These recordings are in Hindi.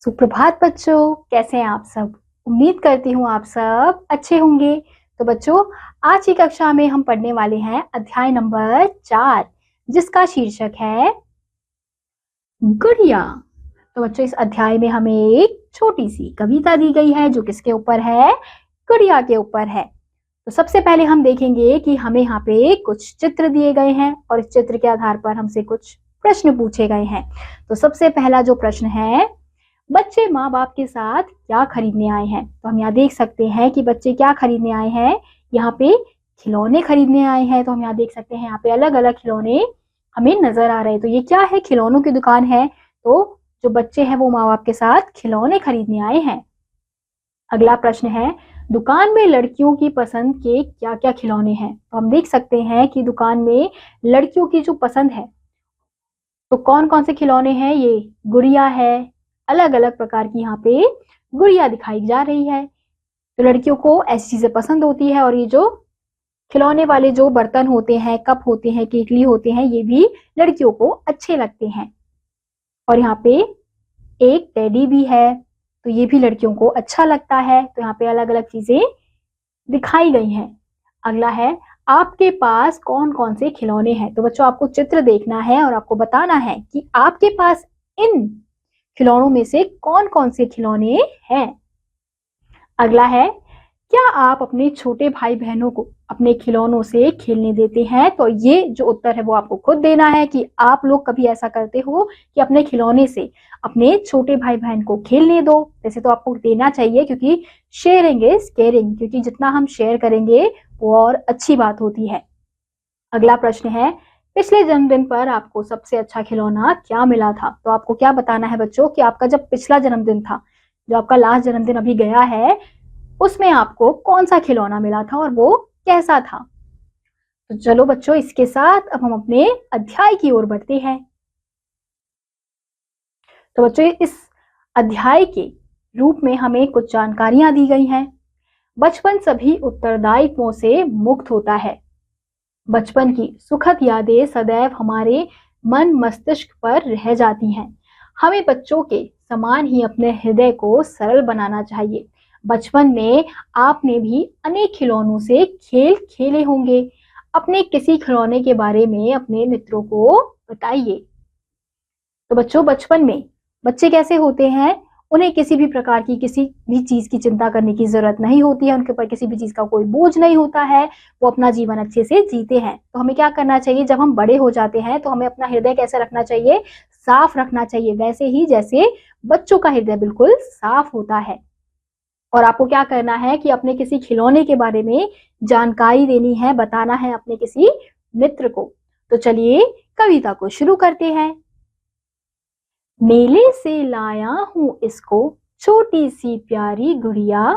सुप्रभात बच्चों, कैसे हैं आप सब। उम्मीद करती हूँ आप सब अच्छे होंगे। तो बच्चों, आज की कक्षा में हम पढ़ने वाले हैं अध्याय नंबर 4, जिसका शीर्षक है गुड़िया। तो बच्चों, इस अध्याय में हमें एक छोटी सी कविता दी गई है जो किसके ऊपर है? गुड़िया के ऊपर है। तो सबसे पहले हम देखेंगे कि हमें यहाँ पे कुछ चित्र दिए गए हैं और इस चित्र के आधार पर हमसे कुछ प्रश्न पूछे गए हैं। तो सबसे पहला जो प्रश्न है, बच्चे माँ बाप के साथ क्या खरीदने आए हैं। तो हम यहाँ देख सकते हैं कि बच्चे क्या खरीदने आए हैं। यहाँ पे खिलौने खरीदने आए हैं। तो हम यहाँ देख सकते हैं, यहाँ पे अलग अलग खिलौने हमें नजर आ रहे हैं। तो ये क्या है? खिलौनों की दुकान है। तो जो बच्चे हैं वो माँ बाप के साथ खिलौने खरीदने आए हैं। अगला प्रश्न है, दुकान में लड़कियों की पसंद के क्या क्या खिलौने हैं। तो हम देख सकते हैं कि दुकान में लड़कियों की जो पसंद है, तो कौन कौन से खिलौने हैं? ये गुड़िया है। अलग अलग प्रकार की यहाँ पे गुड़िया दिखाई जा रही है। तो लड़कियों को ऐसी चीजें पसंद होती है और ये जो खिलौने वाले जो बर्तन होते हैं, कप होते हैं, केतली होते हैं, ये भी लड़कियों को अच्छे लगते हैं। और यहाँ पे एक टेडी भी है, तो ये भी लड़कियों को अच्छा लगता है। तो यहाँ पे अलग अलग चीजें दिखाई गई हैं। अगला है, आपके पास कौन कौन से खिलौने हैं। तो बच्चों, आपको चित्र देखना है और आपको बताना है कि आपके पास इन खिलौनों में से कौन कौन से खिलौने हैं। अगला है, क्या आप अपने छोटे भाई बहनों को अपने खिलौनों से खेलने देते हैं। तो ये जो उत्तर है वो आपको खुद देना है कि आप लोग कभी ऐसा करते हो कि अपने खिलौने से अपने छोटे भाई बहन को खेलने दो। वैसे तो आपको देना चाहिए, क्योंकि शेयरिंग इज केयरिंग, क्योंकि जितना हम शेयर करेंगे वो और अच्छी बात होती है। अगला प्रश्न है, पिछले जन्मदिन पर आपको सबसे अच्छा खिलौना क्या मिला था। तो आपको क्या बताना है बच्चों कि आपका जब पिछला जन्मदिन था, जो आपका लास्ट जन्मदिन अभी गया है, उसमें आपको कौन सा खिलौना मिला था और वो कैसा था। तो चलो बच्चों, इसके साथ अब हम अपने अध्याय की ओर बढ़ते हैं। तो बच्चों, इस अध्याय के रूप में हमें कुछ जानकारियां दी गई हैं। बचपन सभी उत्तरदायित्वों से मुक्त होता है। बचपन की सुखद यादें सदैव हमारे मन मस्तिष्क पर रह जाती हैं। हमें बच्चों के समान ही अपने हृदय को सरल बनाना चाहिए। बचपन में आपने भी अनेक खिलौनों से खेल खेले होंगे। अपने किसी खिलौने के बारे में अपने मित्रों को बताइए। तो बच्चों, बचपन में बच्चे कैसे होते हैं? उन्हें किसी भी प्रकार की किसी भी चीज की चिंता करने की जरूरत नहीं होती है। उनके ऊपर किसी भी चीज का कोई बोझ नहीं होता है। वो अपना जीवन अच्छे से जीते हैं। तो हमें क्या करना चाहिए? जब हम बड़े हो जाते हैं तो हमें अपना हृदय कैसे रखना चाहिए? साफ रखना चाहिए, वैसे ही जैसे बच्चों का हृदय बिल्कुल साफ होता है। और आपको क्या करना है कि अपने किसी खिलौने के बारे में जानकारी देनी है, बताना है अपने किसी मित्र को। तो चलिए कविता को शुरू करते हैं। मेले से लाया हूं इसको, छोटी सी प्यारी गुड़िया,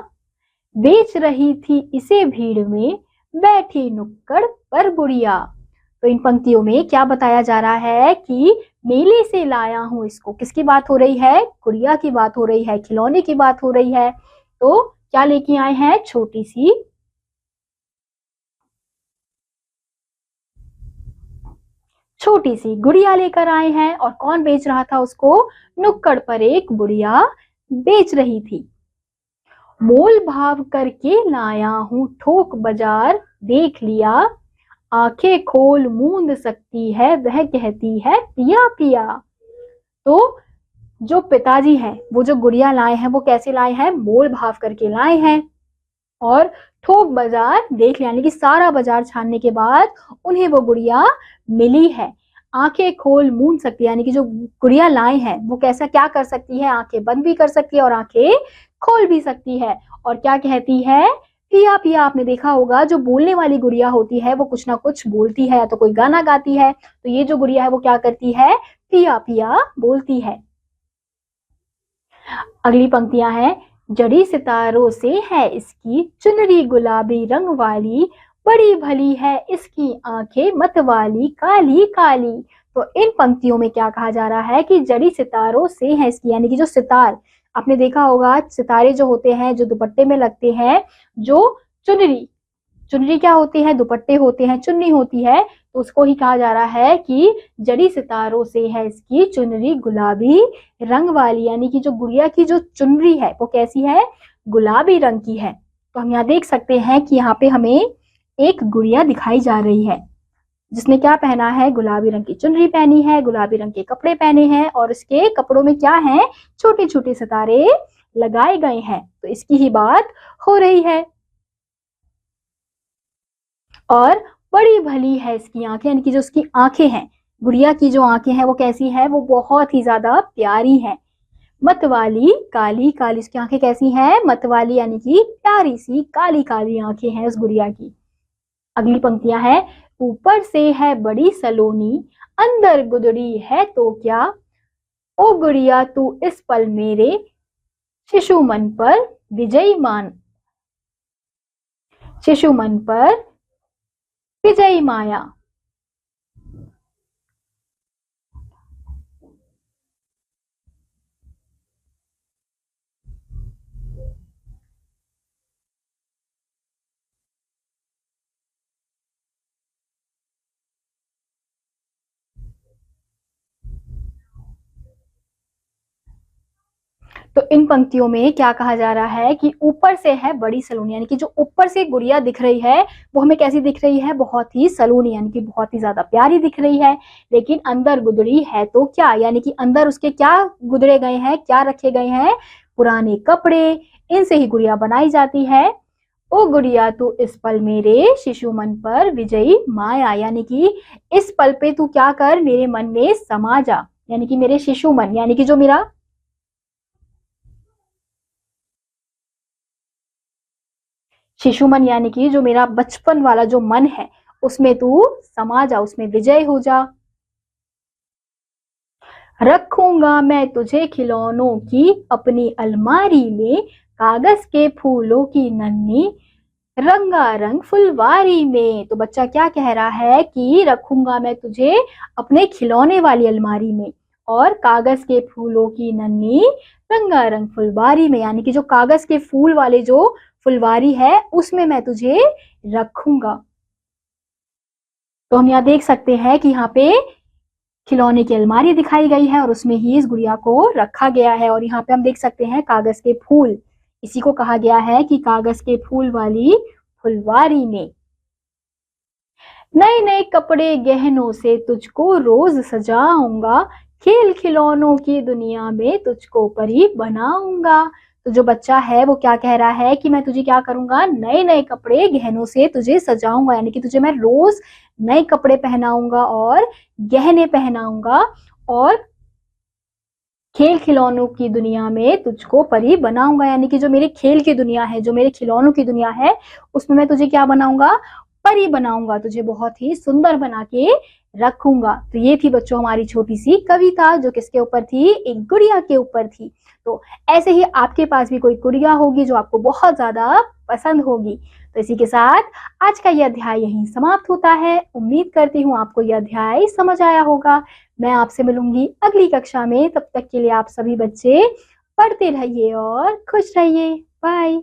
बेच रही थी इसे भीड़ में, बैठी नुक्कड़ पर बुढ़िया। तो इन पंक्तियों में क्या बताया जा रहा है कि मेले से लाया हूं इसको, किसकी बात हो रही है? गुड़िया की बात हो रही है, खिलौने की बात हो रही है। तो क्या लेके आए हैं? छोटी सी गुड़िया लेकर आए हैं। और कौन बेच रहा था उसको? नुक्कड़ पर एक बुढ़िया बेच रही थी। मोल भाव करके लाया हूं, ठोक बाजार देख लिया, आंखें खोल मूंद सकती है, वह कहती है पिया पिया। तो जो पिताजी हैं, वो जो गुड़िया लाए हैं वो कैसे लाए हैं? मोल भाव करके लाए हैं। और ठोक बाजार देख लिया, यानी कि सारा बाजार छानने के बाद उन्हें वो गुड़िया मिली है। आंखें खोल मूंद सकती है, यानी कि जो गुड़िया लाए हैं वो कैसा क्या कर सकती है? आंखें बंद भी कर सकती है और आंखें खोल भी सकती है। और क्या कहती है? पिया पिया। आपने देखा होगा, जो बोलने वाली गुड़िया होती है वो कुछ ना कुछ बोलती है, या तो कोई गाना गाती है। तो ये जो गुड़िया है वो क्या करती है? पिया पिया बोलती है। अगली पंक्तियां हैं, जड़ी सितारों से है इसकी चुनरी गुलाबी रंग वाली, बड़ी भली है इसकी आंखें मतवाली काली काली। तो इन पंक्तियों में क्या कहा जा रहा है कि जड़ी सितारों से है इसकी, यानी कि जो सितार, आपने देखा होगा सितारे जो होते हैं जो दुपट्टे में लगते हैं, जो चुनरी, चुनरी क्या होती है? दुपट्टे होते हैं, चुन्नी होती है। तो उसको ही कहा जा रहा है कि जड़ी सितारों से है इसकी चुनरी गुलाबी रंग वाली, यानी कि जो गुड़िया की जो चुनरी है वो कैसी है, गुलाबी रंग की है। तो हम यहाँ देख सकते हैं कि यहाँ पे हमें एक गुड़िया दिखाई जा रही है जिसने क्या पहना है, गुलाबी रंग की चुनरी पहनी है, गुलाबी रंग के कपड़े पहने हैं और उसके कपड़ों में क्या है, छोटे छोटे सितारे लगाए गए हैं। तो इसकी ही बात हो रही है। और बड़ी भली है इसकी आंखें, यानी कि जो उसकी आंखें हैं, गुड़िया की जो आंखें हैं वो कैसी है, वो बहुत ही ज्यादा प्यारी है। मतवाली काली काली, उसकी आंखें कैसी हैं, मतवाली यानी कि प्यारी सी काली काली आंखें हैं उस गुड़िया की। अगली पंक्तियां हैं, ऊपर से है बड़ी सलोनी अंदर गुदड़ी है तो क्या, ओ गुड़िया तू इस पल मेरे शिशु मन पर विजयी मान, शिशु मन पर विजयी माया। तो इन पंक्तियों में क्या कहा जा रहा है कि ऊपर से है बड़ी सलोनी, यानी कि जो ऊपर से गुड़िया दिख रही है वो हमें कैसी दिख रही है, बहुत ही सलोनी, यानी कि बहुत ही ज्यादा प्यारी दिख रही है। लेकिन अंदर गुदड़ी है तो क्या, यानी कि अंदर उसके क्या गुदड़े गए हैं, क्या रखे गए हैं, पुराने कपड़े, इनसे ही गुड़िया बनाई जाती है। ओ गुड़िया तू इस पल मेरे शिशु मन पर विजयी माया, यानी कि इस पल पे तू क्या कर, मेरे मन में समा जा, यानी कि मेरे शिशु मन, यानी कि जो मेरा शिशु मन, यानी कि जो मेरा बचपन वाला जो मन है उसमें तू समा जा, उसमें विजय हो जा। रखूंगा मैं तुझे खिलौनों की अपनी अलमारी में, कागज के फूलों की नन्ही रंगारंग फुलवारी में। तो बच्चा क्या कह रहा है कि रखूंगा मैं तुझे अपने खिलौने वाली अलमारी में और कागज के फूलों की नन्ही रंगारंग फुलवारी में, यानी कि जो कागज के फूल वाले जो फुलवारी है उसमें मैं तुझे रखूंगा। तो हम यहाँ देख सकते हैं कि यहाँ पे खिलौने की अलमारी दिखाई गई है और उसमें ही इस गुड़िया को रखा गया है। और यहाँ पे हम देख सकते हैं कागज के फूल, इसी को कहा गया है कि कागज के फूल वाली फुलवारी में। नए नए कपड़े गहनों से तुझको रोज सजाऊंगा, खेल खिलौनों की दुनिया में तुझको परी बनाऊंगा। तो जो बच्चा है वो क्या कह रहा है कि मैं तुझे क्या करूंगा, नए नए कपड़े गहनों से तुझे सजाऊंगा, यानी कि तुझे मैं रोज नए कपड़े पहनाऊंगा और गहने पहनाऊंगा और खेल खिलौनों की दुनिया में तुझको परी बनाऊंगा, यानी कि जो मेरे खेल की दुनिया है, जो मेरे खिलौनों की दुनिया है उसमें मैं तुझे क्या बनाऊंगा, परी बनाऊंगा, तुझे बहुत ही सुंदर बना के रखूंगा। तो ये थी बच्चों हमारी छोटी सी कविता जो किसके ऊपर थी, एक गुड़िया के ऊपर थी। तो ऐसे ही आपके पास भी कोई गुड़िया होगी जो आपको बहुत ज्यादा पसंद होगी। तो इसी के साथ आज का यह अध्याय यहीं समाप्त होता है। उम्मीद करती हूँ आपको यह अध्याय समझ आया होगा। मैं आपसे मिलूंगी अगली कक्षा में, तब तक के लिए आप सभी बच्चे पढ़ते रहिए और खुश रहिए। बाय।